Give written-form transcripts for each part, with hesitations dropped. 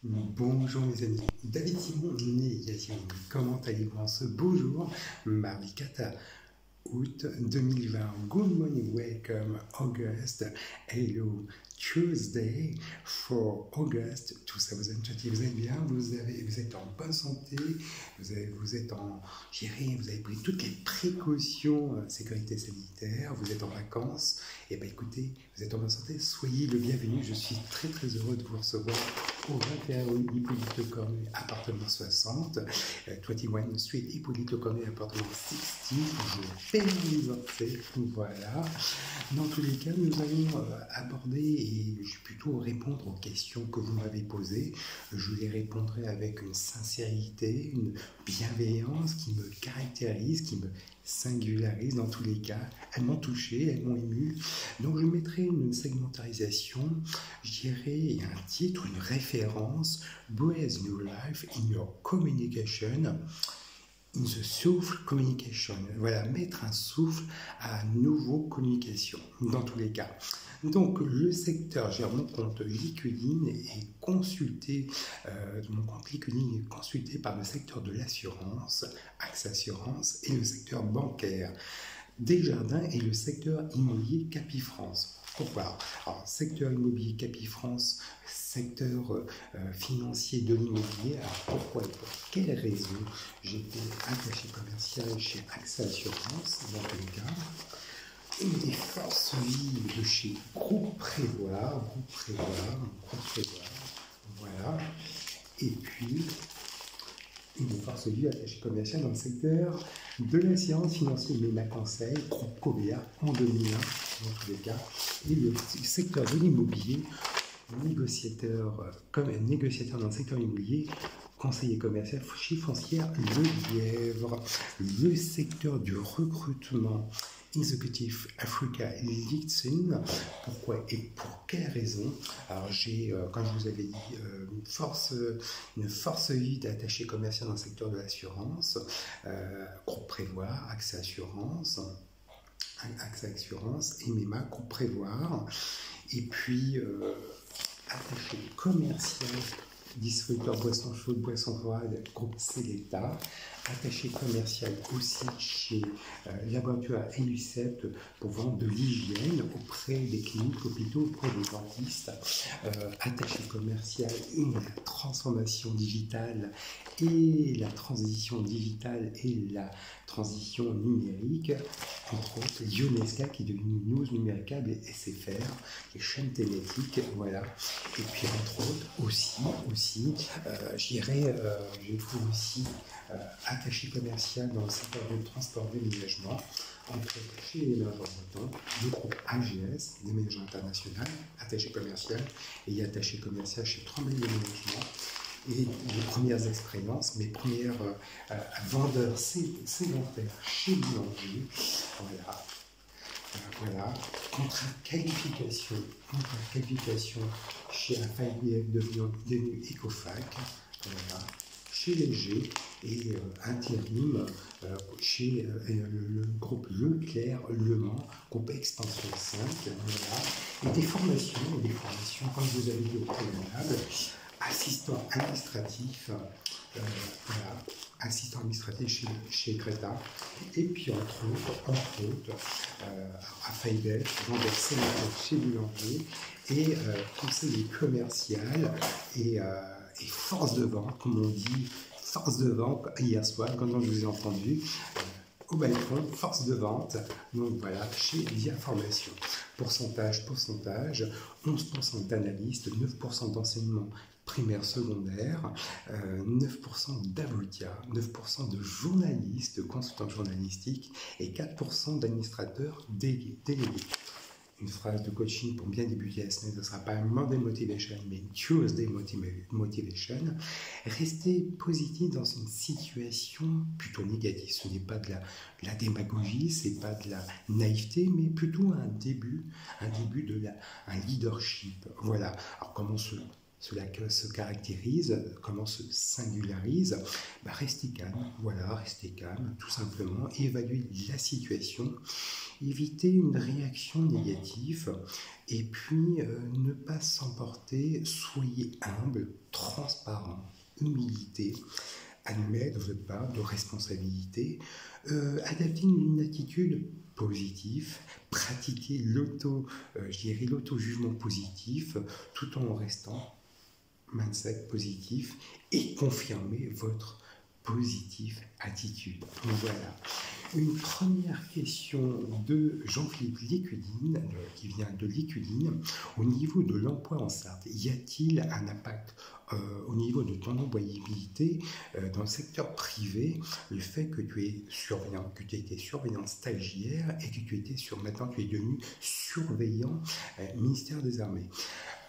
Bonjour mes amis, David Simon, négation. Comment allez-vous en ce beau jour, mardi 4 août 2020? Good morning, welcome August, hello Tuesday for August 2020. Vous êtes bien, vous êtes en bonne santé, vous êtes vous avez pris toutes les précautions sécurité sanitaire, vous êtes en vacances, et bien écoutez, vous êtes en bonne santé, soyez le bienvenu, je suis très très heureux de vous recevoir au 21 rue Hippolyte Le Cornu, appartement 60, 21 Street Hippolyte Le Cornu, appartement 60, je pénalisais, voilà. Dans tous les cas, nous allons aborder et je vais plutôt répondre aux questions que vous m'avez posées. Je les répondrai avec une sincérité, une bienveillance qui me caractérise, qui me singularise dans tous les cas. Elles m'ont touché, elles m'ont ému. Donc je mettrai une segmentarisation, je dirais un titre, une référence, Breathe New Life in Your Communication. In the souffle communication. Voilà, mettre un souffle à nouveau communication, dans tous les cas. Donc, le secteur, j'ai mon compte LinkedIn est consulté, mon compte LinkedIn est consulté par le secteur de l'assurance, Axe Assurance, et le secteur bancaire, Desjardins, et le secteur immobilier Capifrance. Pourquoi? Alors, secteur immobilier Capifrance, secteur financier de l'immobilier. Alors, pourquoi et pour quelles raisons j'étais attaché commercial chez AXA Assurance, dans tous les cas. Une des forces vives de chez Groupe Prévoir, voilà. Et puis, une des forces vives attachées commerciales dans le secteur de l'assurance financière MENA Conseil, Groupe Covea, en 2001, dans tous les cas, et le secteur de l'immobilier, négociateur dans le secteur immobilier, conseiller commercial chez Foncière Le Lièvre, le secteur du recrutement, Executive Africa LinkedIn. Pourquoi et pour quelles raisons? Alors j'ai, comme je vous avais dit, une force vive d'attaché commercial dans le secteur de l'assurance, Groupe Prévoir, AXA Assurance, et MEMA, Groupe Prévoir, et puis attaché commercial, distributeur boissons chaudes, boissons froides, groupe Selecta, attaché commercial aussi chez Laboratoire Elucept pour vendre de l'hygiène auprès des cliniques, hôpitaux, auprès des dentistes, attaché commercial et la transformation digitale et la transition digitale et la transition numérique, entre autres Ionesca qui est devenu News Numéricable et SFR, les chaînes télétiques, voilà. Et puis entre autres aussi, je dirais, je trouve aussi attaché commercial dans le secteur du transport déménagement, entre chez les ménageurs bretons, le groupe AGS, déménagement international, attaché commercial, et attaché commercial chez Tremblay Déménagement. Et mes premières expériences, mes premières vendeurs sédentaires chez Boulanger, voilà, contrat de qualification chez AFIBF devenu Ecofac, voilà, chez Léger et intérim chez le groupe Leclerc Le Mans, groupe Expansion 5, voilà, et des formations, comme je vous avais dit au préalable, assistant administratif, voilà, assistant administratif chez Greta, et puis entre autres à FIBF, vendeur sénateur chez Boulanger, et conseiller commercial et force de vente, comme on dit, force de vente hier soir, quand je vous ai entendu, au balcon, force de vente, donc voilà, chez Via Formation. Pourcentage, 11% d'analystes, 9% d'enseignement primaire, secondaire, 9% d'avocats, 9% de journalistes, consultants journalistiques et 4% d'administrateurs délégués. Une phrase de coaching pour bien débuter la semaine, ce ne sera pas un Monday Motivation, mais une Tuesday Motivation. Restez positif dans une situation plutôt négative. Ce n'est pas de la démagogie, ce n'est pas de la naïveté, mais plutôt un début un leadership. Voilà. Alors comment cela se caractérise, comment se singularise? Rester calme, voilà, rester calme, tout simplement, évaluer la situation, éviter une réaction négative, et puis ne pas s'emporter, soyez humble, transparent, humilité, admettre votre part de responsabilité, adapter une attitude positive, pratiquer l'auto-jugement positif, tout en restant mindset positif et confirmer votre positive attitude. Voilà. Une première question de Jean-Philippe Lécudine, qui vient de Lécudine. Au niveau de l'emploi en Sarthe, y a-t-il un impact au niveau de ton employabilité dans le secteur privé, le fait que tu es surveillant, que tu étais surveillant stagiaire et que maintenant tu es devenu surveillant ministère des Armées?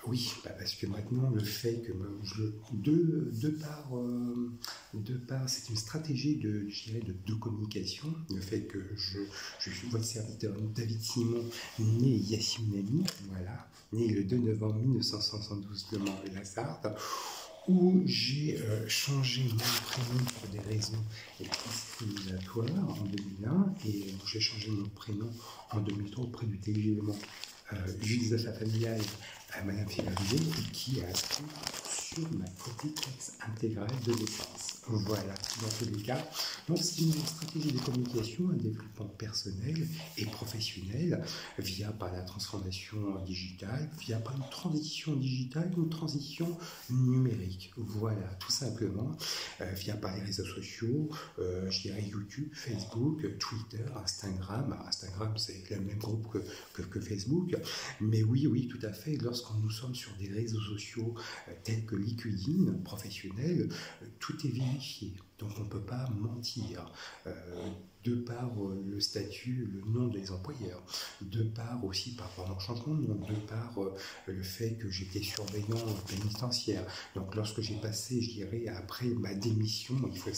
Oui, parce que maintenant, le fait que de part, c'est une stratégie de communication, le fait que je suis votre serviteur David Simon, né Yassine Nami, voilà, né le 2 novembre 1972 de Montréal-la-Sarthe, où j'ai changé mon prénom pour des raisons discriminatoires en 2001, et j'ai changé mon prénom en 2003 auprès du télégément juge des affaires familiales à Madame Février, qui a inscrit sur ma copie texte intégrale de naissance. Voilà, dans tous les cas. Donc, c'est une stratégie de communication, un développement personnel et professionnel, via par la transformation digitale, via par une transition digitale, une transition numérique. Voilà, tout simplement, via par les réseaux sociaux, YouTube, Facebook, Twitter, Instagram. Instagram, c'est le même groupe que Facebook. Mais oui, tout à fait. Lorsque nous sommes sur des réseaux sociaux tels que Lécudine, professionnels, tout est vérifié. Donc on ne peut pas mentir. De par le statut, le nom des employeurs, de par aussi par mon changement de nom, de par le fait que j'étais surveillant pénitentiaire. Donc lorsque j'ai passé, je dirais, après ma démission, il faut le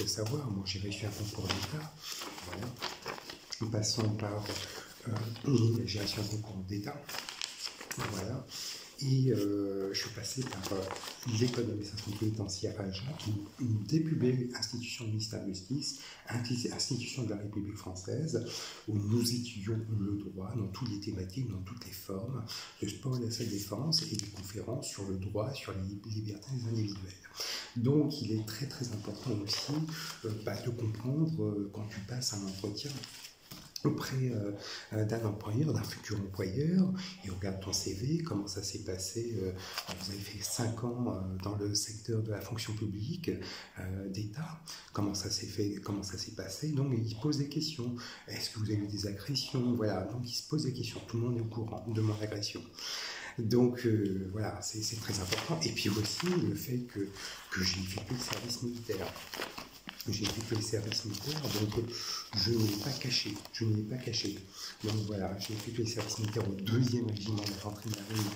savoir, moi j'ai réussi un concours d'État, voilà, en passant par j'ai réussi un concours d'État, voilà. Et je suis passé par l'école d'administration pénitentiaire à Agen, une des plus belles institutions du ministère de la Justice, institution de la République française, où nous étudions le droit dans toutes les thématiques, dans toutes les formes, le sport et la salle défense, et des conférences sur le droit, sur les libertés individuelles. Donc il est très important aussi de comprendre quand tu passes un entretien auprès d'un employeur, d'un futur employeur, et on regarde ton CV, comment ça s'est passé, vous avez fait 5 ans dans le secteur de la fonction publique d'État, comment ça s'est passé, donc il pose des questions, est-ce que vous avez eu des agressions, voilà, donc il se pose des questions, tout le monde est au courant de mon agression. Donc voilà, c'est très important, et puis aussi le fait que j'ai effectué le service militaire. J'ai effectué le service militaire, donc je ne l'ai pas caché. Donc voilà, j'ai effectué le service militaire au 2e régiment d'infanterie marine,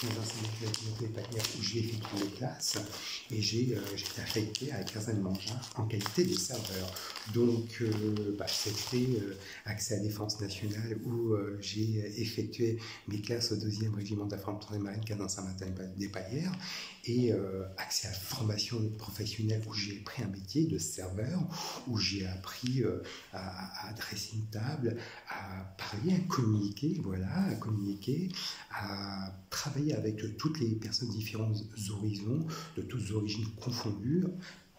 15 ans de Panière, où j'ai effectué les classes, et j'ai été affecté à la caserne Mangin en qualité de serveur. Donc c'était accès à la défense nationale, où j'ai effectué mes classes au 2e régiment d'infanterie marine, 15 ans Saint-Martin-des-Paillères, et accès à la formation professionnelle, où j'ai pris un métier de serveur, où j'ai appris à dresser une table, à parler, à communiquer, à travailler avec toutes les personnes de différents horizons, de toutes origines confondues,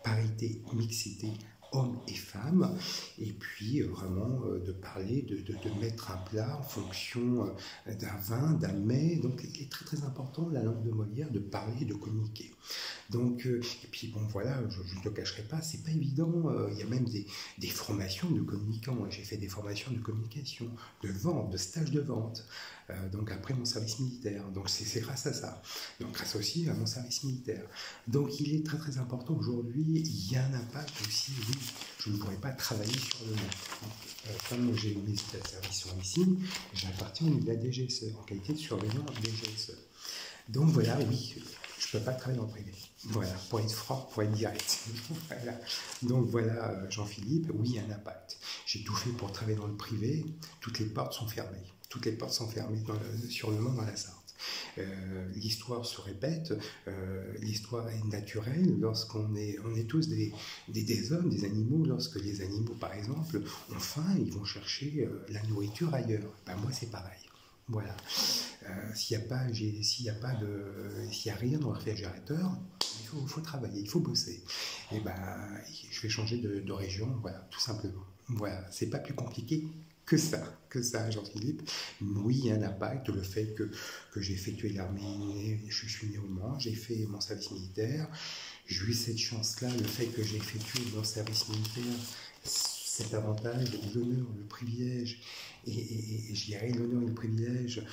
parité, mixité, hommes et femmes, et puis vraiment de parler, de mettre un plat en fonction d'un vin, d'un mets. Donc il est très important, la langue de Molière, de parler, de communiquer. Donc, et puis bon voilà, je ne te cacherai pas, c'est pas évident, il y a même des formations de communicants. J'ai fait des formations de communication, de vente, de stage de vente, donc après mon service militaire, donc c'est grâce à ça, donc grâce aussi à mon service militaire. Donc il est très important aujourd'hui, il y a un impact aussi, oui, je ne pourrais pas travailler sur le monde. Comme j'ai mes états de service ici, j'appartiens au de la DGSE, en qualité de surveillant DGSE. Donc voilà, oui, je ne peux pas travailler en privé. Voilà, pour être franc, pour être direct. Voilà. Donc voilà, Jean-Philippe, oui, il y a un impact. J'ai tout fait pour travailler dans le privé, toutes les portes sont fermées. Toutes les portes sont fermées sur le monde dans la Sarthe. L'histoire se répète, l'histoire est naturelle lorsqu'on est, on est tous des hommes, des animaux. Lorsque les animaux, par exemple, ont faim, ils vont chercher la nourriture ailleurs. Ben, moi, c'est pareil. Voilà. S'il n'y a rien dans le réfrigérateur, il faut travailler, il faut bosser. Et ben, je vais changer de région, voilà, tout simplement. Voilà, c'est pas plus compliqué que ça, Jean-Philippe. Oui, il y a un impact, le fait que j'ai effectué l'armée, je suis né au Mans, j'ai fait mon service militaire. J'ai eu cette chance-là, le fait que j'ai effectué mon service militaire, cet avantage, l'honneur, le privilège, et je dirais l'honneur et le privilège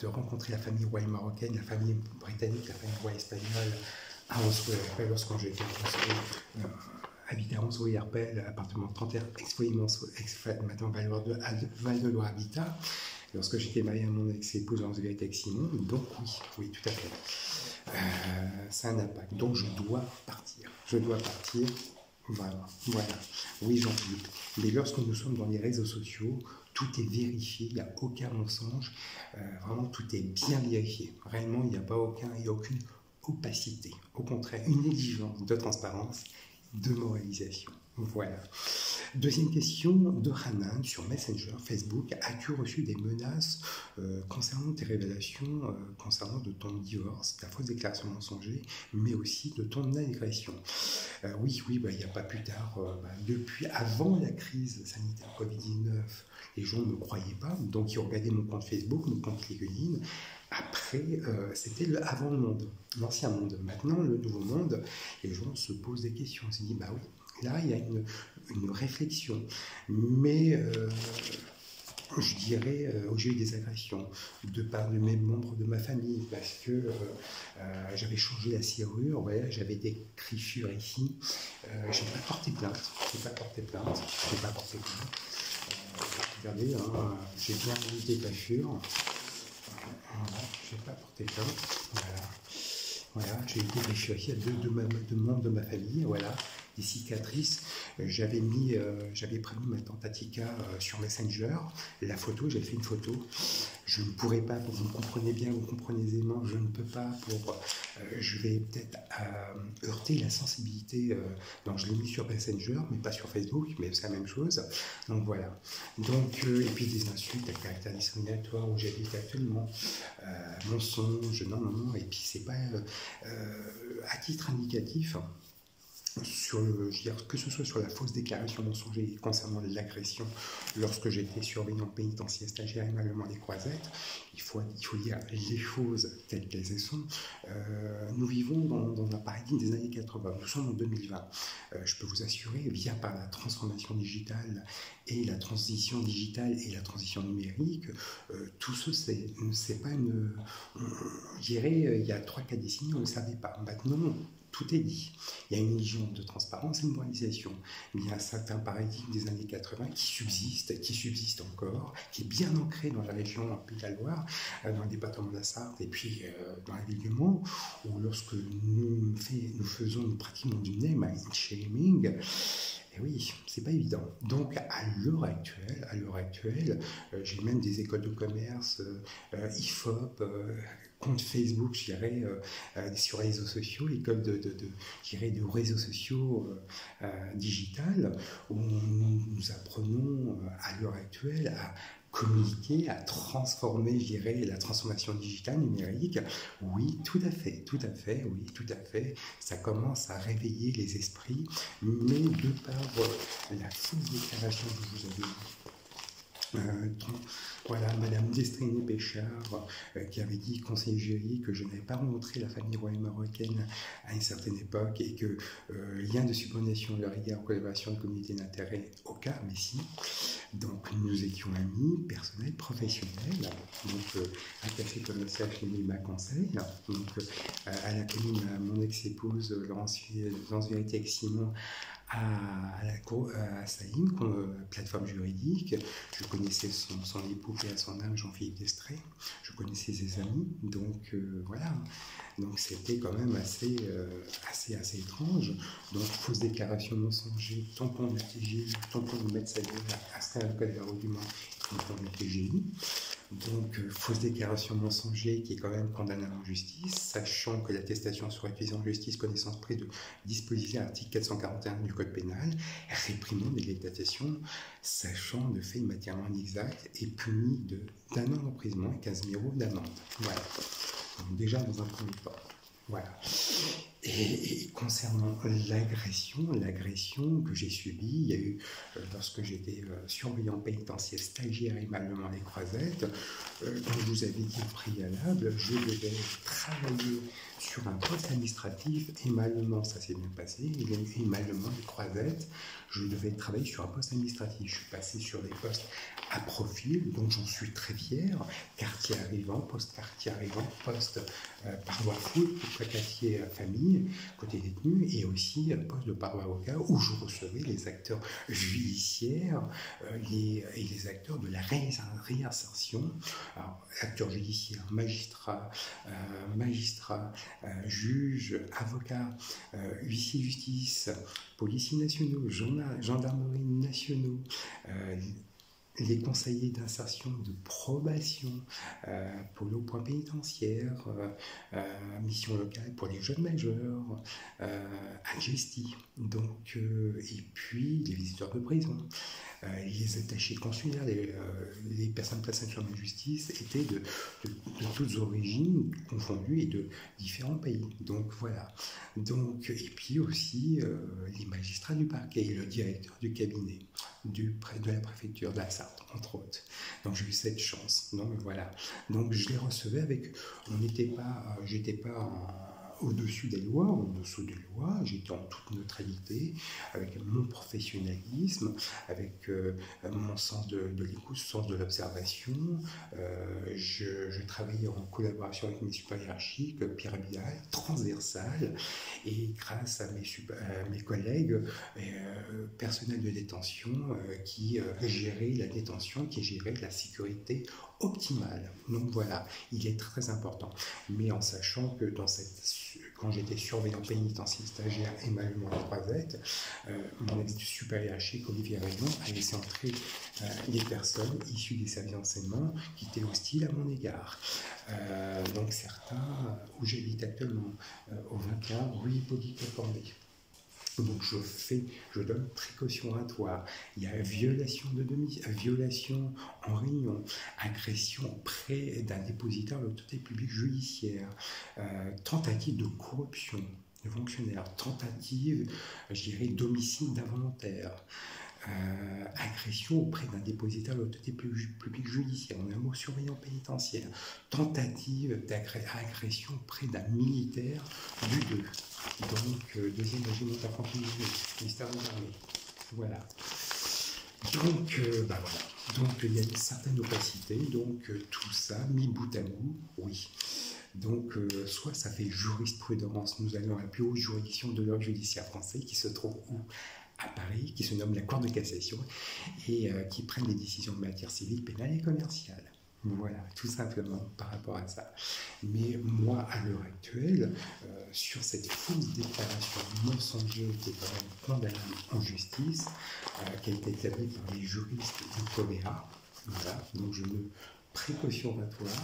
de rencontrer la famille royale marocaine, la famille britannique, la famille royale espagnole à Anse-Herpel, lorsque j'étais habité à Anse-Herpel, appartement 31, maintenant Val-de-Loire Habitat, lorsque j'étais marié à mon ex-épouse Anse-Vérité avec Simon. Donc oui, tout à fait. C'est un impact. Donc je dois partir. Voilà. Oui, Jean-Philippe. Mais lorsque nous sommes dans les réseaux sociaux, tout est vérifié, il n'y a aucun mensonge. Vraiment, tout est bien vérifié. Réellement, il n'y a aucune opacité. Au contraire, une exigence de transparence, de moralisation. Voilà. Deuxième question de Hanan sur Messenger, Facebook. As-tu reçu des menaces concernant tes révélations, concernant de ton divorce, ta fausse déclaration mensonger, mais aussi de ton agression? Oui, il n'y a pas plus tard. Depuis avant la crise sanitaire Covid-19, les gens ne me croyaient pas, donc ils regardaient mon compte Facebook, mon compte LinkedIn. Après, c'était avant le monde, l'ancien monde. Maintenant, le nouveau monde, les gens se posent des questions. On se dit, bah oui, là, il y a une réflexion. Mais je dirais, j'ai eu des agressions de part de mes membres de ma famille, parce que j'avais changé la serrure, voilà, j'avais des griffures ici. Je n'ai pas porté plainte. Regardez, j'ai bien mis des griffures. Voilà, je n'ai pas porté plainte. Voilà, j'ai été griffure ici à deux membres de ma famille. Voilà, des cicatrices. J'avais prévu ma tante Atika sur Messenger. La photo, j'ai fait une photo. Je ne pourrais pas, vous me comprenez bien, vous comprenez aisément, je ne peux pas je vais peut-être heurter la sensibilité. Donc je l'ai mis sur Messenger, mais pas sur Facebook, mais c'est la même chose. Donc voilà. Donc, et puis des insultes à caractère discriminatoire où j'habite actuellement. Mensonge, non. Et puis c'est pas à titre indicatif. Que ce soit sur la fausse déclaration mensonger concernant l'agression lorsque j'étais surveillant pénitentiaire stagiaire émalement des Croisettes, il faut dire les choses telles qu'elles sont. Nous vivons dans un paradigme des années 80, nous sommes en 2020. Je peux vous assurer, par la transformation digitale et la transition digitale et la transition numérique, tout ça, c'est pas je dirais, il y a 3-4 décennies, on ne le savait pas. Maintenant, tout est dit. Il y a une exigence de transparence et une moralisation. Il y a un certain paradigme des années 80 qui subsiste encore, qui est bien ancré dans la région Pays de la Loire, dans le département de la Sarthe et puis dans la ville du Mans, où lorsque nous pratiquons du name and shaming, et oui, c'est pas évident. Donc, à l'heure actuelle, j'ai même des écoles de commerce, IFOP, compte Facebook, je dirais, sur les réseaux sociaux, l'école de réseaux sociaux digital, où nous apprenons à l'heure actuelle à communiquer, à transformer, je dirais, la transformation digitale, numérique. Oui, tout à fait, ça commence à réveiller les esprits, mais de par la fausse déclaration que je vous avais voilà, Madame Destréné Péchard qui avait dit, conseiller jury, que je n'avais pas rencontré la famille royale marocaine à une certaine époque et que lien de subordination leur égard, collaboration de communauté d'intérêt, aucun, mais si. Donc nous étions amis, personnels, professionnels, donc attaché commercial chez Nima Conseil, donc à la commune, à mon ex-épouse Laurence Vérité avec Simon, à Saïm, plateforme juridique. Je connaissais son époux et à son âme, Jean-Philippe Destré. Je connaissais ses amis, donc voilà. Donc c'était quand même assez étrange. Donc fausse déclaration mensonger, tampon de la TG, tampon de mettre sa gueule, astreint le code d'argument, dans le TGI. Donc, fausse déclaration mensongère qui est quand même condamnable en justice, sachant que l'attestation sur réquisition en justice, connaissance prise de disposition article 441 du Code pénal, réprimant des déclarations, sachant de fait matériellement inexact et puni d'un an d'emprisonnement et 15 000 € d'amende. Voilà. Donc, déjà dans un premier temps. Voilà. Et concernant l'agression que j'ai subie, il y a eu, lorsque j'étais surveillant pénitentiaire stagiaire à Émalemment-les-Croisettes, comme je vous avais dit au préalable, je devais travailler sur un poste administratif. Émalemment, ça s'est bien passé. Émalemment-les-Croisettes, je devais travailler sur un poste administratif. Je suis passé sur des postes à profil, donc j'en suis très fier. Quartier arrivant, poste-quartier arrivant, poste paroi foot, quartier famille, côté détenu, et aussi poste de paroi avocat où je recevais les acteurs judiciaires et les acteurs de la réinsertion. Alors, acteurs judiciaires, magistrats, juges, avocats, huissiers de justice, policiers nationaux, gendarmerie nationaux, les conseillers d'insertion de probation, pour le point pénitentiaire, mission locale pour les jeunes majeurs, Agesti, donc, et puis les visiteurs de prison. Les attachés consulaires, les personnes placées sur la justice étaient de toutes origines confondues et de différents pays. Donc voilà. Donc, et puis aussi les magistrats du parquet et le directeur du cabinet de la préfecture de la Sarthe, entre autres. Donc j'ai eu cette chance. Donc voilà. Donc je les recevais avec. J'étais pas au-dessus des lois, au-dessous des lois, j'étais en toute neutralité, avec mon professionnalisme, avec mon sens de l'écoute, sens de l'observation. Je travaillais en collaboration avec mes supérieurs hiérarchiques, pyramidal, transversal, et grâce à mes collègues personnels de détention qui géraient la détention, qui géraient la sécurité optimale. Donc voilà, il est très important. Mais en sachant que quand j'étais surveillant pénitentiaire stagiaire Émalemment-les-Croisettes, mon supérieur hiérarchique Olivier Rayon a laissé entrer les personnes issues des services d'enseignement qui étaient hostiles à mon égard. Donc certains, où j'habite actuellement, au 21 rue Hippolyte Corday. Donc je donne précaution oratoire. Il y a violation en réunion, agression auprès d'un dépositaire de l'autorité publique judiciaire, tentative de corruption de fonctionnaire, tentative, je dirais, d'homicide involontaire. Agression auprès d'un dépositaire de l'autorité publique judiciaire, on a un mot surveillant pénitentiaire, tentative d'agression auprès d'un militaire du 2, donc deuxième régiment d'infanterie, ministère de l'armée. Voilà. Donc, voilà. Donc il y a une certaine opacité, donc tout ça mis bout à bout, oui. Donc, soit ça fait jurisprudence, nous allons à la plus haute juridiction de l'ordre judiciaire français qui se trouve où ? À Paris, qui se nomme la Cour de cassation et qui prennent des décisions de matière civile, pénale et commerciale. Voilà, tout simplement par rapport à ça. Mais moi, à l'heure actuelle, sur cette fausse déclaration mensongère qui est quand même condamnable en justice, qui a été établie par les juristes du COMEA, voilà, donc je me précaution oratoire.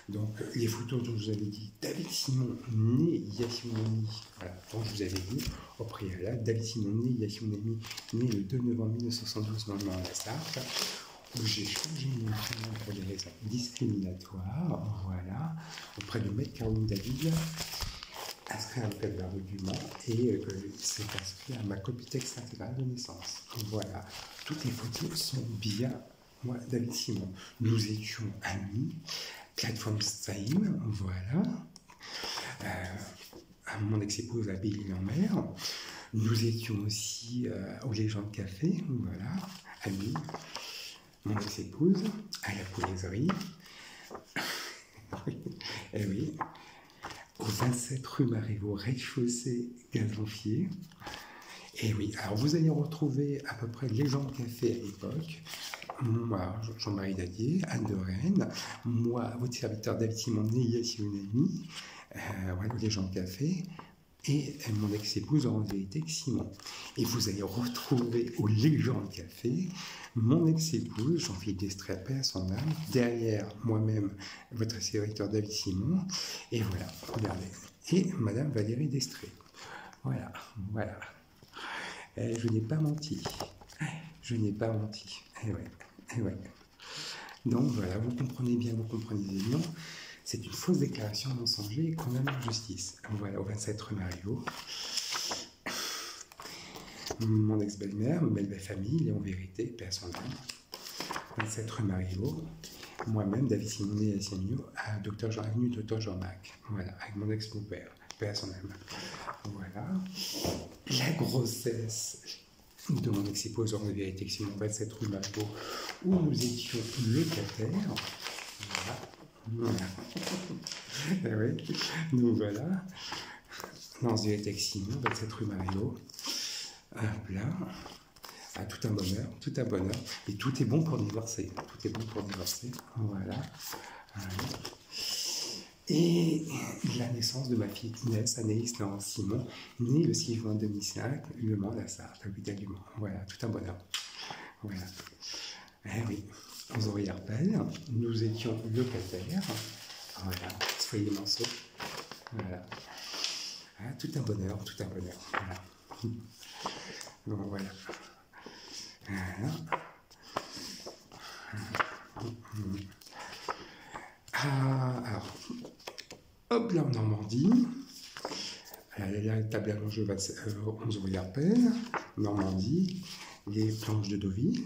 Donc, les photos dont je vous avais dit, David Simon, né Yassine Nemi, voilà, dont je vous avais dit au préalable, David Simon, né Yassine Nemi, né le 2 novembre 1972 dans le Nord-la-Sarthe, où j'ai changé mon prénom pour des raisons discriminatoires, voilà, auprès de Maître Caroline David, inscrit à l'hôtel de la rue du Mans, et que c'est inscrit à ma copie texte intégrale de naissance. Voilà. Toutes les photos sont bien, moi, David Simon. Nous étions amis, plateforme Stein, voilà. Mon ex-épouse à Belle-Île-en-Mer. Nous étions aussi au Légendes Café, voilà, amis. Mon ex-épouse à la Poulaiserie. Eh oui. Au 27 rue Marivaux, rez-de-chaussée, Gazonfier. Et oui, alors vous allez retrouver à peu près les gens de café à l'époque. Moi, Jean-Marie Dadier, Anne de Rennes, moi, votre serviteur David Simon, né Yassine Nemi, voilà, les gens de café. et mon ex-épouse en vérité Simon. Et vous allez retrouver au Légende Café mon ex-épouse Jean-Philippe Destré, paix à son âme, derrière moi-même votre serviteur David Simon, et voilà, regardez, et Madame Valérie Destré. Voilà, voilà. Et je n'ai pas menti. Je n'ai pas menti. Eh ouais, eh ouais. Donc voilà, vous comprenez bien, vous comprenez bien. C'est une fausse déclaration mensonger et condamnée en justice. Voilà, au 27 rue Mario. Mon ex-belle-mère, ma belle famille, et en vérité, paix à son âme. 27 rue Mario. Moi-même, David Simonet et Sienio, à Dr. Jean, avenue Dr. Jean-Marc. Voilà, avec mon ex-beau-père, paix à son âme. Voilà. La grossesse de mon ex-épouse en vérité, Simon, 27 rue Mario, où nous étions locataires. Voilà. Voilà. Oui. Donc voilà. Dans ce vérité, Simon, 27 rue Mario. Hop là. Ah, tout un bonheur, tout un bonheur. Et tout est bon pour divorcer. Tout est bon pour divorcer. Voilà. Voilà. Et la naissance de ma fille Inès, Anaïs Laurence Simon, née le 6 juin 2005, Le Mans, la Sarthe, à l'hôpital du Mans. Voilà, tout un bonheur. Voilà. Eh oui, aux oreillères pelles, nous étions locataires. Voilà, soyez des morceaux. Voilà. Ah, tout un bonheur, tout un bonheur. Voilà. Donc voilà. Voilà. Ah, alors, hop là en Normandie, la table à manger 11 rue d'Arpel, Normandie, les planches de Deauville,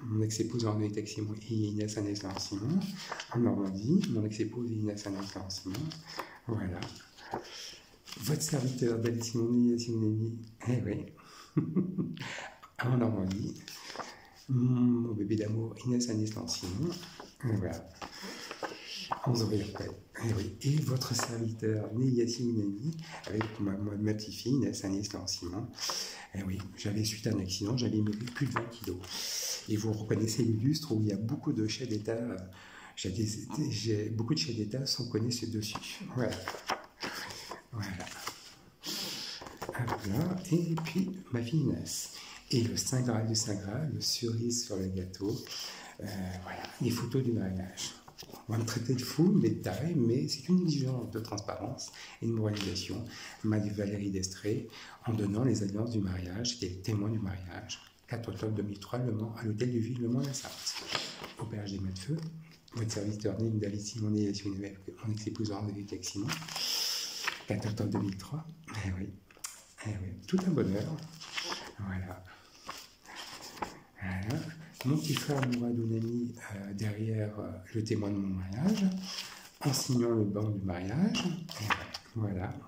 mon ex-épouse en vérité Simon et Inès Anaïs Laurence Simon, en Normandie, mon ex-épouse et Inès Anaïs Laurence Simon, voilà. Votre serviteur David Simon et Simon, eh oui, en Normandie, mon bébé d'amour Inès Anaïs Laurence Simon, voilà. 11 rue d'Arpel. Eh oui. Et votre serviteur, né Yassine Nani, avec ma petite-fille, Inès Anaïs Laurence Simon. Eh oui, j'avais, suite à un accident, j'avais maigri plus de 20 kilos. Et vous reconnaissez l'illustre où il y a beaucoup de chefs d'État, beaucoup de chefs d'État sont connus dessus. Voilà. Voilà. Hop là. Et puis, ma fille Inès. Et le Saint Graal du Saint Graal, le cerise sur le gâteau. Voilà, les photos du mariage. On va me traiter de fou, mais de taré, mais c'est une exigence de transparence et de moralisation. Madame Valérie Destré, en donnant les alliances du mariage, qui est témoin du mariage, 4 octobre 2003, Le Mans, à l'hôtel de ville, Le Mans, la Sarthe. Au péage des Mets de Feu, votre serviteur né, David Simon et mon ex-épouse en avec Simon, 4 octobre 2003. Eh oui, eh oui, tout un bonheur. Voilà. Voilà. Mon petit frère Mourad Ounami derrière le témoin de mon mariage, en signant le banc du mariage. Et voilà,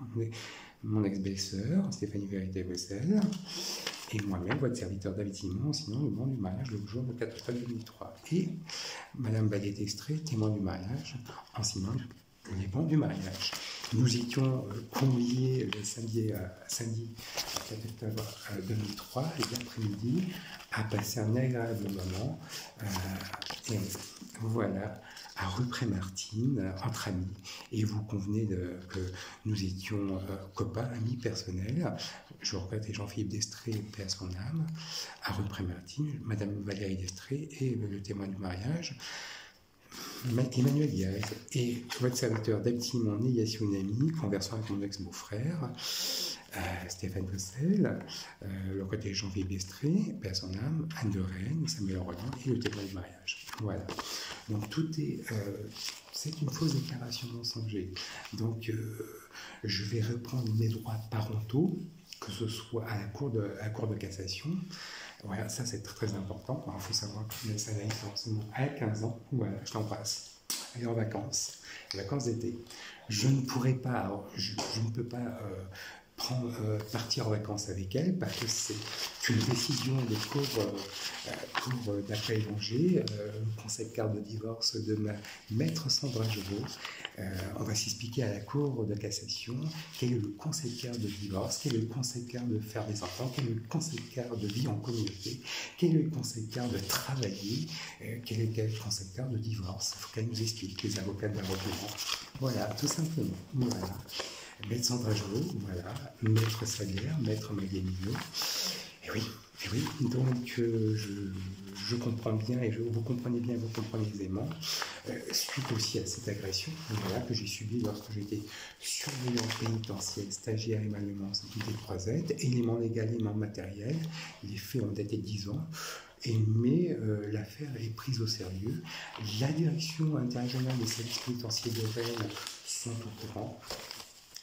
mon ex-belle-sœur, Stéphanie Vérité-Bossel, et moi-même, votre serviteur David Simon, en signant le banc du mariage le jour de 4 octobre 2003. Et Madame Valérie Destré, témoin du mariage, en signant les bancs du mariage. Nous étions conviés le samedi 4 octobre 2003, et l'après-midi, à passer un agréable moment. Et voilà, à rue Prémartine, entre amis. Et vous convenez que nous étions copains, amis personnels. Je regrette Jean-Philippe Destré, paix à son âme, à rue Prémartine, Madame Valérie Destré et le témoin du mariage. Emmanuel Diaz et votre serviteur David Simon et Yassine Nani, conversant avec mon ex-beau-frère, Stéphane Bossel, le côté Jean-Philippe Destré, paix à son âme, Anne de Rennes, Samuel Roland et le témoin du mariage. Voilà. Donc tout est... c'est une fausse déclaration mensonger. Donc je vais reprendre mes droits parentaux, que ce soit à la cour de cassation. Voilà, ça c'est très important. Il faut savoir que Inès Anaïs forcément à 15 ans, voilà, je l'embrasse. Elle est en vacances d'été. Je ne pourrais pas, je ne peux pas partir en vacances avec elle parce que c'est une décision de cour d'appel Angers, le conseil de carte de divorce de ma maître Sandra Jevaux. On va s'expliquer à la cour de cassation quel est le conseil de carte de divorce, quel est le conseil de carte de faire des enfants, quel est le conseil de carte de vie en communauté, quel est le conseil de carte de travailler, quel est le conseil de carte de divorce. Il faut qu'elle nous explique, les avocats de la retenue. Voilà, tout simplement. Voilà. Maître Sandra Joulot, voilà, Maître Salière, Maître Magamino. Et oui, donc je comprends bien et vous comprenez bien, vous comprenez aisément, suite aussi à cette agression voilà, que j'ai subie lorsque j'étais surveillant pénitentiaire, stagiaire émalement des 3Z, élément légal, élément matériel, les faits ont daté de 10 ans. Mais l'affaire est prise au sérieux. La direction interrégionale des services pénitentiaires de Rennes sont au courant.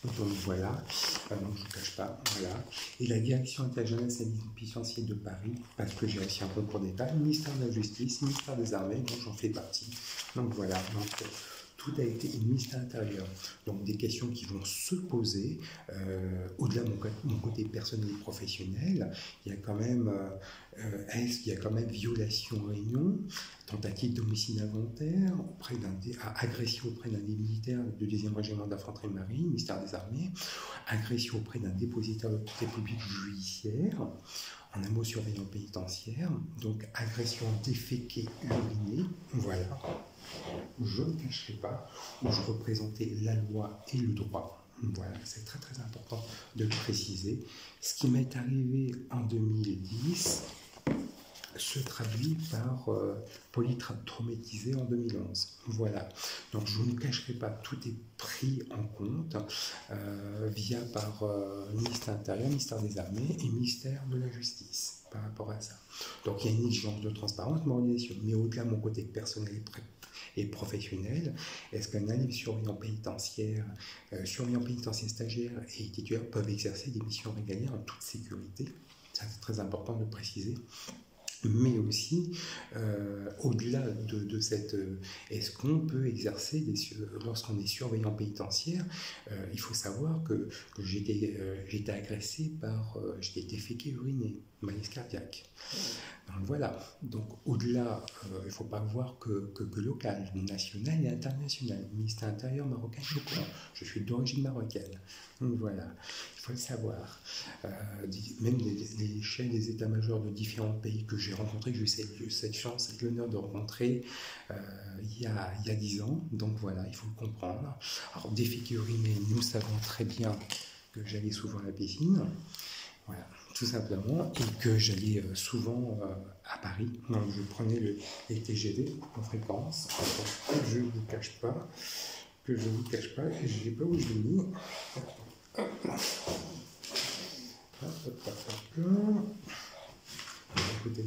Donc voilà, donc je ne vous cache pas, voilà. Et la direction interrégionale des services pénitentiaires de Paris, parce que j'ai réussi un concours d'État, ministère de la Justice, ministère des Armées, dont j'en fais partie. Donc voilà, donc tout a été ministère intérieur. Donc des questions qui vont se poser, au-delà de mon côté personnel et professionnel, il y a quand même, est-ce qu'il y a quand même violation en réunion, tentative d'homicide involontaire, agression auprès d'un des militaires du 2e régiment d'infanterie marine, ministère des Armées, agression auprès d'un dépositaire de toute république judiciaire, en un mot surveillant pénitentiaire, donc agression déféquée, urinée, voilà. Je ne cacherai pas, où je représentais la loi et le droit. Voilà, c'est très très important de le préciser. Ce qui m'est arrivé en 2010 se traduit par polytraumatisé en 2011. Voilà, donc je ne cacherai pas, tout est pris en compte via par ministère intérieur, ministère des Armées et ministère de la Justice par rapport à ça. Donc il y a une exigence de transparence, moralisation, mais au-delà de mon côté personnel et professionnel, est-ce qu'un élève surveillant pénitentiaire stagiaire et titulaire peuvent exercer des missions régaliennes en toute sécurité? Ça, c'est très important de le préciser. Mais aussi, au-delà de cette... est-ce qu'on peut exercer, lorsqu'on est surveillant pénitentiaire, il faut savoir que j'étais agressé par... j'étais déféqué, uriné, malaise cardiaque. Donc voilà, donc au-delà, il ne faut pas voir que local, national et international. Le ministère intérieur marocain, je crois. Je suis d'origine marocaine. Donc voilà, il faut le savoir. Même les chefs des états-majors de différents pays que j'ai rencontrés, que j'ai eu cette chance et l'honneur de rencontrer il y a 10 ans. Donc voilà, il faut le comprendre. Alors, déféqué uriné, nous savons très bien que j'allais souvent à la piscine. Voilà, tout simplement, et que j'allais souvent à Paris. Donc, je prenais les TGV en fréquence. Je ne vous cache pas, et je ne sais pas où je l'ai mis. Écoutez.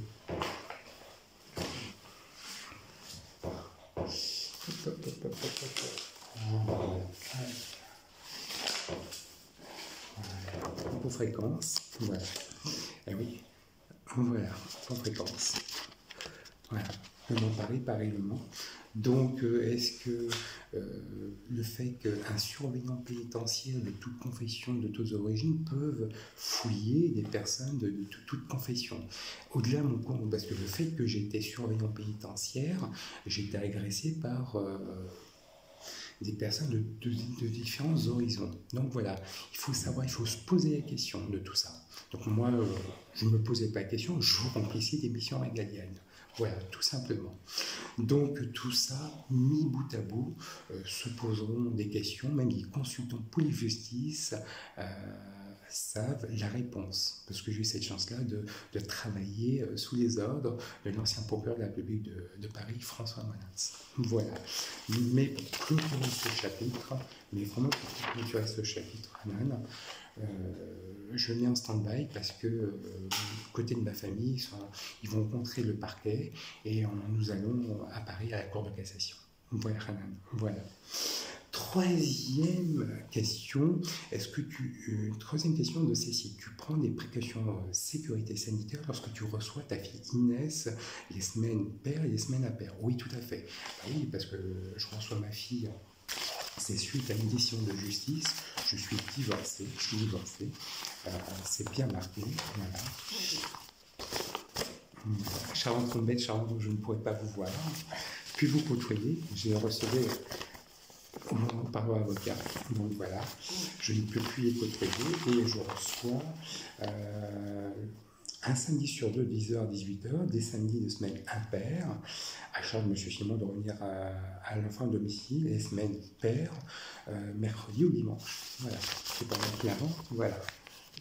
En fréquence, voilà. Et oui, voilà, en fréquence. Voilà, Le Mans Paris, Paris Le Mans. Donc, est-ce que le fait qu'un surveillant pénitentiaire de toute confession, de toutes origines, peuvent fouiller des personnes de toute confession? Au-delà de mon compte, parce que le fait que j'ai été surveillant pénitentiaire, j'ai été agressé par des personnes de différents horizons. Donc voilà, il faut savoir, il faut se poser la question de tout ça. Donc moi, je ne me posais pas la question, je remplissais des missions régaliennes. Voilà, tout simplement. Donc tout ça, mis bout à bout, se poseront des questions, même les consultants polyjustice savent la réponse, parce que j'ai eu cette chance-là de travailler sous les ordres de l'ancien procureur de la République de Paris, François Molins. Voilà. Mais pour clôturer ce chapitre, Hanan, je mets en stand-by parce que côté de ma famille, ils vont rencontrer le parquet et nous allons à Paris à la Cour de cassation. Voilà, Hanan. Voilà. Troisième question, troisième question de Cécile, tu prends des précautions sécurité sanitaire lorsque tu reçois ta fille Inès les semaines paires et les semaines impaires? Oui, tout à fait. Oui, parce que je reçois ma fille, c'est suite à une décision de justice, je suis divorcé, c'est bien marqué, voilà. Charente-Combette, Charente, je ne pourrais pas vous voir, puis vous côtoyer, j'ai reçu au moment par avocat. Donc voilà, je ne peux plus les côtoyer et je reçois un samedi sur deux, 10h à 18h, des samedis de semaine impairs, à charge de M. Simon de revenir à l'enfant à domicile, et semaine paire, mercredi ou dimanche. Voilà, c'est pas moi qui l'invente, voilà.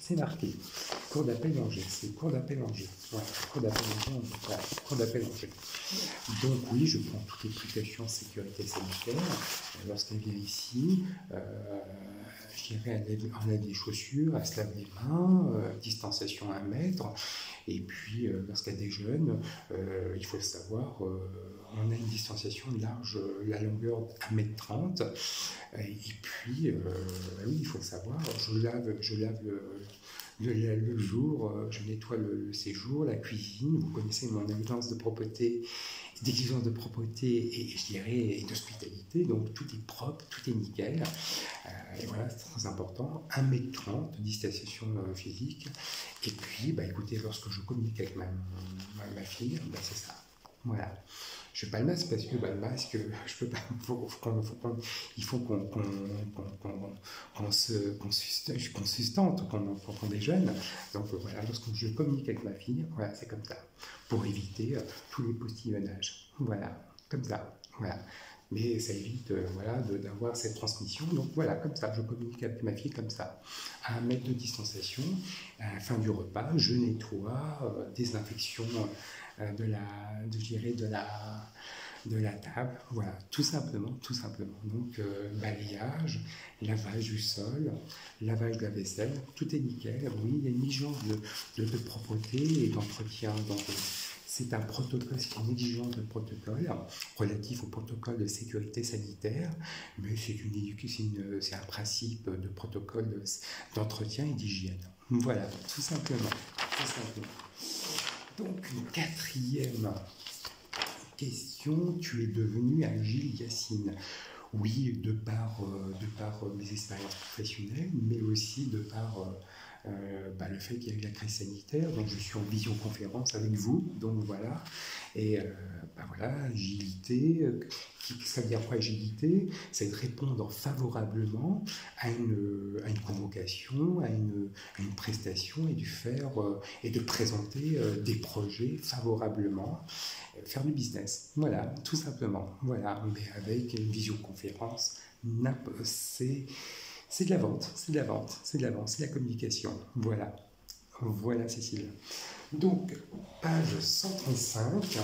C'est marqué. Cour d'appel Angers, c'est cour d'appel Angers. Voilà, cour d'appel Angers, voilà, cour d'appel Angers. Donc oui, je prends toutes les précautions sécurité sanitaire. Lorsqu'elle vient ici, je dirais, on a des chaussures, elle se lave les mains, distanciation à 1 mètre. Et puis, lorsqu'elle déjeune, il faut le savoir, on a une distanciation large, la longueur 1,30 m. Et puis, oui, il faut le savoir, je lave le jour, je nettoie le séjour, la cuisine. Vous connaissez mon exigence de propreté, et je dirais et d'hospitalité. Donc tout est propre, tout est nickel. Et voilà, c'est très important. 1,30 m de distanciation physique. Et puis, écoutez, lorsque je communique avec ma fille, c'est ça. Voilà. Je n'ai pas le masque parce que le masque, je peux pas. Il faut qu'on sustente, qu'on déjeune. Donc voilà, lorsque je communique avec ma fille, voilà, c'est comme ça, pour éviter tous les postillonnages. Voilà, comme ça. Voilà. Mais ça évite d'avoir cette transmission. Donc voilà, comme ça, je communique avec ma fille comme ça. À 1 mètre de distanciation, à la fin du repas, je nettoie, désinfection de la table, voilà, tout simplement. Donc balayage, lavage du sol, lavage de la vaisselle, tout est nickel. Oui, il y a une exigence de propreté et d'entretien. Donc c'est un protocole, c'est une exigence de protocole relatif au protocole de sécurité sanitaire, mais c'est un principe de protocole d'entretien et d'hygiène. Voilà, tout simplement. Donc, une 4e question, tu es devenu un Gilles Yacine. Oui, de par mes expériences professionnelles, mais aussi de par le fait qu'il y a eu la crise sanitaire. Donc, je suis en visioconférence avec vous. Donc, voilà. Et agilité. Ça veut dire quoi, agilité? C'est de répondre favorablement à une convocation, à une prestation et de présenter des projets favorablement, faire du business. Voilà, tout simplement. Voilà, mais avec une visioconférence, c'est de la vente, c'est de la communication. Voilà, Cécile. Donc, page 135.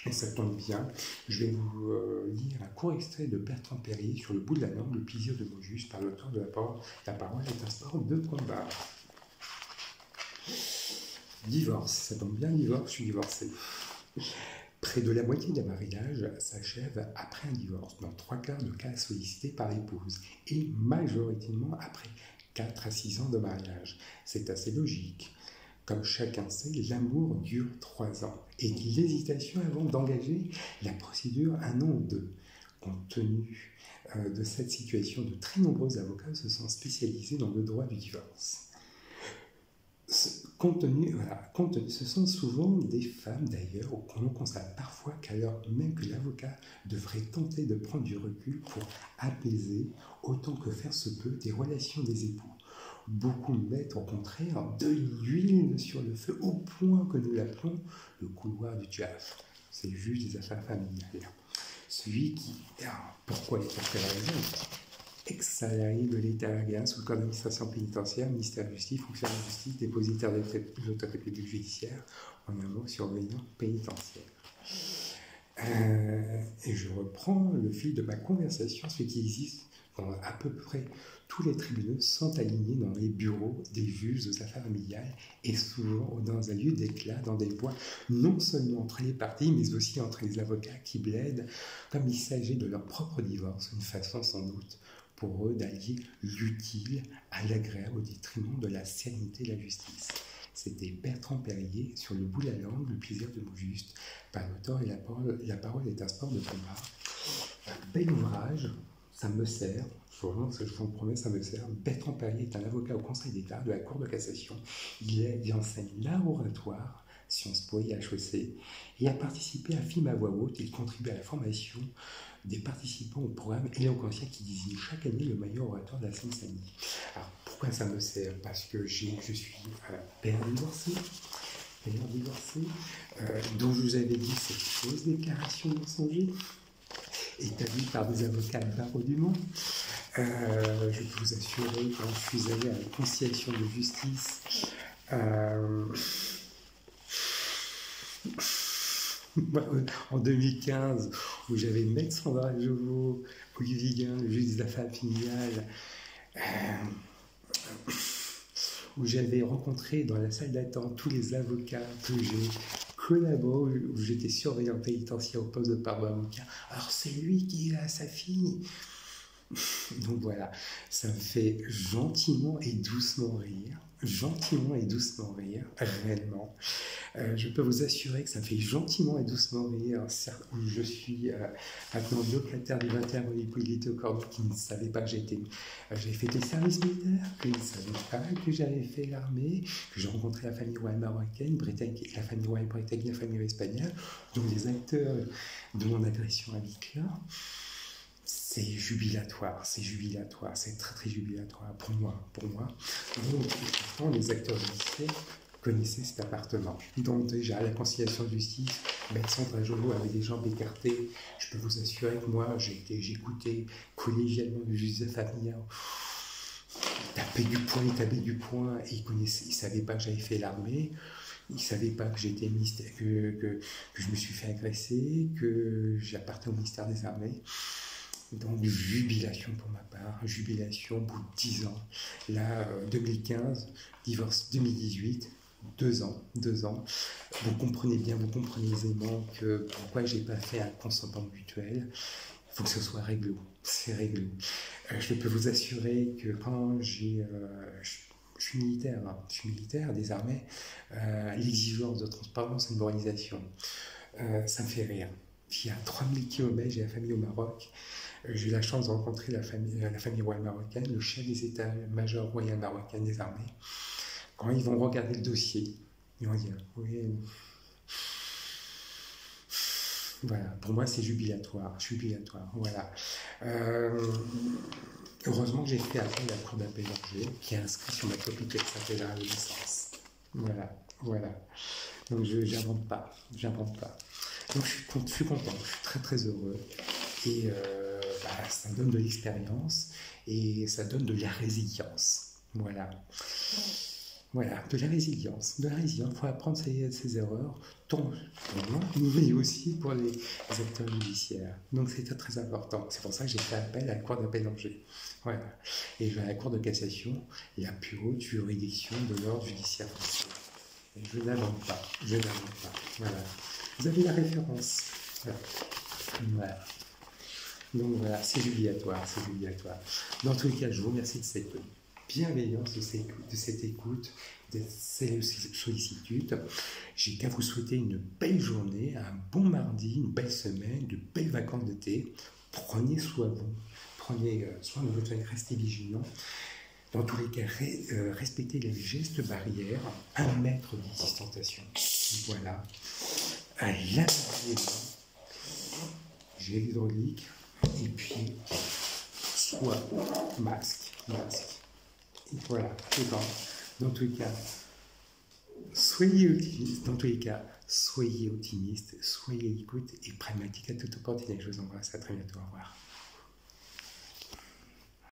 Et ça tombe bien, je vais vous lire un court extrait de Bertrand Perrier sur le bout de la langue, le plaisir de mots justes, par l'auteur de La parole est un sport de combat. Divorce, ça tombe bien, divorce, je suis divorcé. Près de la moitié des mariages s'achèvent après un divorce, dans 3/4 de cas sollicités par l'épouse, et majoritairement après 4 à 6 ans de mariage. C'est assez logique. Comme chacun sait, l'amour dure 3 ans et l'hésitation avant d'engager la procédure 1 an ou 2. Compte tenu de cette situation, de très nombreux avocats se sont spécialisés dans le droit du divorce. Ce sont souvent des femmes d'ailleurs, qu'on constate parfois qu'alors même que l'avocat devrait tenter de prendre du recul pour apaiser, autant que faire se peut, des relations des époux. Beaucoup mettent au contraire de l'huile sur le feu au point que nous l'appelons le couloir du diable. C'est le juge des affaires familiales. Celui qui, pourquoi et pour quelle raison, ex-salarié de l'État sous le code d'administration pénitentiaire, ministère de la Justice, fonctionnaire de justice, dépositaire de l'autorité publique judiciaire, en un mot, surveillant pénitentiaire. Et je reprends le fil de ma conversation, ce qui existe dans à peu près tous les tribunaux sont alignés dans les bureaux des juges aux affaires familiales et souvent dans un lieu d'éclat, dans des points, non seulement entre les parties, mais aussi entre les avocats qui plaident, comme il s'agit de leur propre divorce, une façon sans doute pour eux d'allier l'utile à l'agréable au détriment de la sérénité de la justice. C'était Bertrand Perrier sur le bout de la langue, le plaisir de mots justes, par l'auteur et la parole est un sport de combat. Un bel ouvrage, ça me sert, je vous promets, ça me sert. Bertrand Perrier est un avocat au Conseil d'État de la Cour de cassation. Il enseigne l'art oratoire, Sciences Po et HEC, et a participé à Film à voix haute. Il contribue à la formation des participants au programme Éloquentia qui désigne chaque année le meilleur orateur de la Seine-Saint-Denis. Alors, pourquoi ça me sert? Parce que je suis père divorcé, dont je vous avais dit cette fausse déclaration mensongère, établie par des avocats de barreau du monde. Je peux vous assurer, quand je suis allé à la conciliation de justice, en 2015, où j'avais Maître Sandra Jovot, Olivier Guin, le juge des affaires familiales, où j'avais rencontré dans la salle d'attente tous les avocats que j'ai collaboré, où j'étais surveillant pénitentiaire au poste de parole avocat. Alors c'est lui qui a sa fille. Donc voilà, ça me fait gentiment et doucement rire, réellement. Je peux vous assurer que ça me fait gentiment et doucement rire. Je suis maintenant locataire du 21 rue Hippolyte Cordoue qui ne savait pas que j'avais fait des services militaires, qui ne savait pas que j'avais fait l'armée, que j'ai rencontré la famille royale marocaine, britannique, la famille royale britannique, la famille espagnole, donc les acteurs de mon agression à Hitler. C'est jubilatoire, c'est très très jubilatoire pour moi. Donc, pourtant, les acteurs judiciaires connaissaient cet appartement. Donc déjà, à la conciliation de justice, Maître Sandra Jovot avait des jambes écartées. Je peux vous assurer que moi, j'écoutais collégialement le juge de famille. Il tapait du poing, et il savait pas que j'avais fait l'armée. Il ne savait pas que que je me suis fait agresser, que j'appartenais au ministère des Armées. Donc, jubilation pour ma part, jubilation au bout de 10 ans. Là, 2015, divorce 2018, 2 ans. Vous comprenez aisément que pourquoi je n'ai pas fait un consentement mutuel. Il faut que ce soit réglo, c'est réglo. Je peux vous assurer que quand je suis militaire des armées, l'exigence de transparence et de moralisation, ça me fait rire. Il y a 3000 km, j'ai la famille au Maroc. J'ai eu la chance de rencontrer la famille royale marocaine, le chef des états-majors royaux marocains des armées. Quand ils vont regarder le dossier, ils vont dire oui. Voilà, pour moi c'est jubilatoire. Voilà. Heureusement que j'ai fait appel à la cour d'appel d'Angers, qui est inscrit sur ma copie qui s'appelle la licence. Voilà. Donc j'invente pas. Donc je suis content, je suis très très heureux. Et ça donne de l'expérience et ça donne de la résilience. Voilà, de la résilience. Il faut apprendre ses erreurs, tant pour moi, mais aussi pour les acteurs judiciaires. Donc c'est très important. C'est pour ça que j'ai fait appel à la Cour d'appel d'Angers. Voilà. Et je vais à la Cour de cassation, la plus haute juridiction de l'ordre judiciaire français. Et je n'invente pas. Voilà. Vous avez la référence. Voilà. Donc voilà, c'est jubilatoire. Dans tous les cas, je vous remercie de cette bienveillance, de cette écoute, de cette sollicitude. J'ai qu'à vous souhaiter une belle journée, un bon mardi, une belle semaine, de belles vacances d'été. Prenez soin de vous, prenez soin de votre vie, restez vigilants. Dans tous les cas, respectez les gestes barrières, 1 mètre de distanciation. Voilà. Lavez les mains, gel hydraulique, et puis soit masque. Et voilà, c'est bon. Dans tous les cas, soyez optimistes, soyez écoute et pragmatique à toute opportunité. Je vous embrasse, à très bientôt, au revoir.